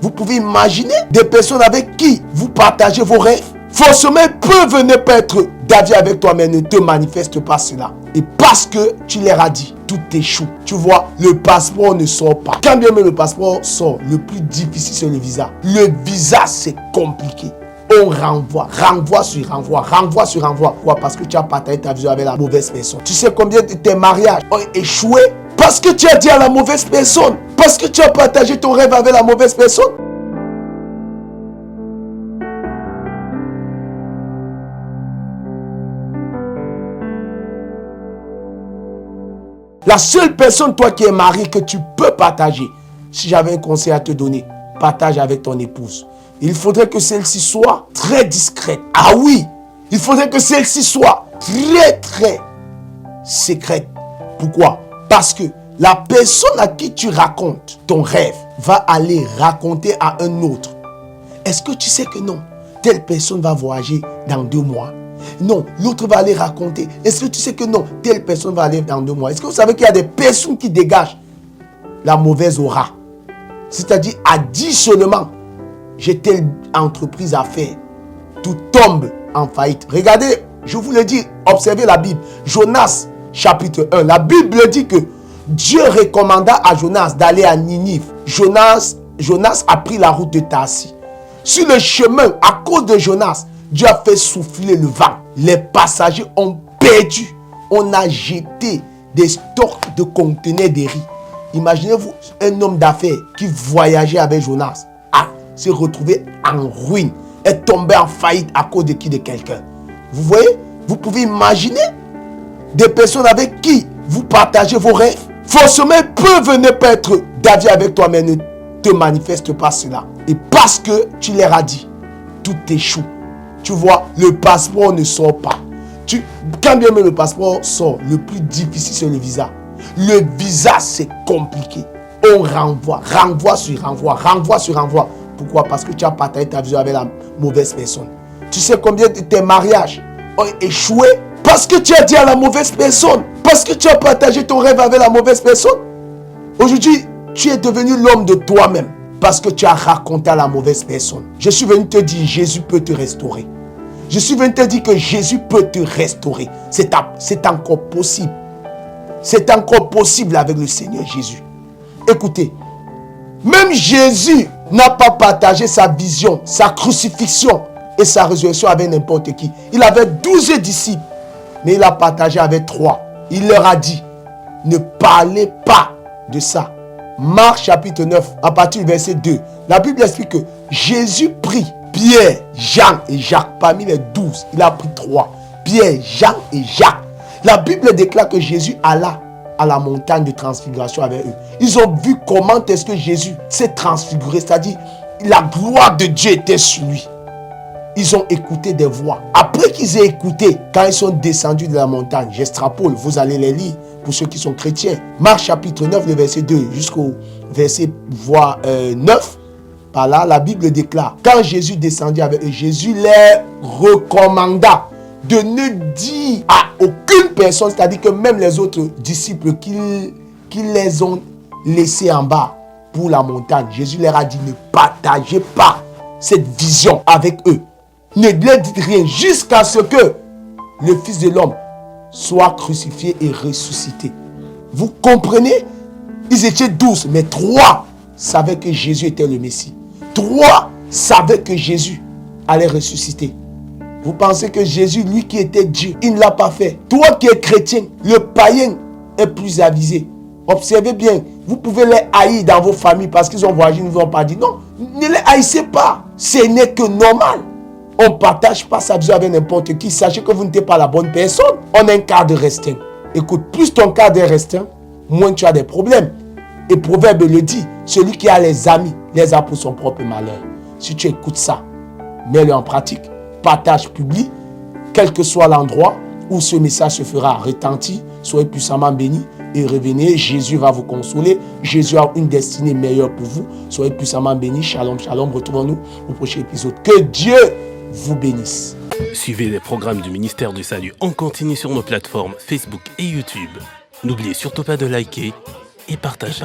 Vous pouvez imaginer des personnes avec qui vous partagez vos rêves. Forcément, ils peuvent ne pas être d'avis avec toi, mais ne te manifestent pas cela. Et parce que tu leur as dit, tout échoue. Tu vois, le passeport ne sort pas. Quand bien même le passeport sort, le plus difficile c'est le visa. Le visa, c'est compliqué. On renvoie sur renvoi. Pourquoi? Parce que tu as partagé ta vision avec la mauvaise personne. Tu sais combien de tes mariages ont échoué? Parce que tu as dit à la mauvaise personne. Parce que tu as partagé ton rêve avec la mauvaise personne. La seule personne, toi qui es marié, que tu peux partager, si j'avais un conseil à te donner, partage avec ton épouse. Il faudrait que celle-ci soit très discrète. Ah oui, il faudrait que celle-ci soit très secrète. Pourquoi? Parce que la personne à qui tu racontes ton rêve va aller raconter à un autre. Est-ce que tu sais que non? Telle personne va voyager dans 2 mois. Non, l'autre va aller raconter. Est-ce que tu sais que non, telle personne va aller dans 2 mois. Est-ce que vous savez qu'il y a des personnes qui dégagent la mauvaise aura? C'est-à-dire, à dire seulement, j'ai telle entreprise à faire, tout tombe en faillite. Regardez, je vous le dis, observez la Bible. Jonas, chapitre 1. La Bible dit que Dieu recommanda à Jonas d'aller à Ninive. Jonas a pris la route de Tarsis. Sur le chemin, à cause de Jonas, Dieu a fait souffler le vent. Les passagers ont perdu. On a jeté des stocks de conteneurs de riz. Imaginez-vous un homme d'affaires qui voyageait avec Jonas. Se retrouvé en ruine. Est tombé en faillite à cause de qui? De quelqu'un. Vous voyez? Vous pouvez imaginer des personnes avec qui vous partagez vos rêves. Forcément, ils peuvent ne pas être d'avis avec toi, mais ne te manifestent pas cela. Et parce que tu leur as dit, tout échoue. Tu vois, le passeport ne sort pas. Quand bien même le passeport sort, le plus difficile c'est le visa. Le visa, c'est compliqué. On renvoie sur renvoi. Pourquoi? Parce que tu as partagé ta vision avec la mauvaise personne. Tu sais combien de tes mariages ont échoué? Parce que tu as dit à la mauvaise personne. Parce que tu as partagé ton rêve avec la mauvaise personne. Aujourd'hui, tu es devenu l'homme de toi-même. Parce que tu as raconté à la mauvaise personne. Je suis venu te dire, Jésus peut te restaurer. Je suis venu te dire que Jésus peut te restaurer. C'est encore possible. C'est encore possible avec le Seigneur Jésus. Écoutez, même Jésus n'a pas partagé sa vision, sa crucifixion et sa résurrection avec n'importe qui. Il avait 12 disciples, mais il a partagé avec 3. Il leur a dit, ne parlez pas de ça. Marc chapitre 9, à partir du verset 2. La Bible explique que Jésus prit Pierre, Jean et Jacques. Parmi les 12, il a pris 3. Pierre, Jean et Jacques. La Bible déclare que Jésus alla à la montagne de transfiguration avec eux. Ils ont vu comment est-ce que Jésus s'est transfiguré. C'est-à-dire, la gloire de Dieu était sur lui. Ils ont écouté des voix. Après qu'ils aient écouté, quand ils sont descendus de la montagne, j'extrapole, vous allez les lire pour ceux qui sont chrétiens. Marc chapitre 9, le verset 2 jusqu'au verset 9. Par là, la Bible déclare, quand Jésus descendit avec eux, Jésus les recommanda de ne dire à aucune personne, c'est-à-dire que même les autres disciples qui les ont laissés en bas pour la montagne, Jésus leur a dit, ne partagez pas cette vision avec eux. Ne leur dites rien jusqu'à ce que le Fils de l'homme soit crucifié et ressuscité. Vous comprenez? Ils étaient 12, mais 3 savaient que Jésus était le Messie. 3 savaient que Jésus allait ressusciter. Vous pensez que Jésus, lui qui était Dieu, il ne l'a pas fait. Toi qui es chrétien, le païen est plus avisé. Observez bien, vous pouvez les haïr dans vos familles parce qu'ils ont voyagé, ils ne vous ont pas dit. Non, ne les haïssez pas. Ce n'est que normal. On ne partage pas sa vision avec n'importe qui. Sachez que vous n'êtes pas la bonne personne. On a un cadre restreint. Écoute, plus ton cadre est restreint, moins tu as des problèmes. Et Proverbe le dit, celui qui a les amis les a pour son propre malheur. Si tu écoutes ça, mets-le en pratique. Partage, publie, quel que soit l'endroit où ce message se fera retentir. Soyez puissamment bénis et revenez. Jésus va vous consoler. Jésus a une destinée meilleure pour vous. Soyez puissamment bénis. Shalom, shalom. Retrouvons-nous au prochain épisode. Que Dieu vous bénisse. Suivez les programmes du ministère du Salut en continu sur nos plateformes Facebook et YouTube. N'oubliez surtout pas de liker et partager.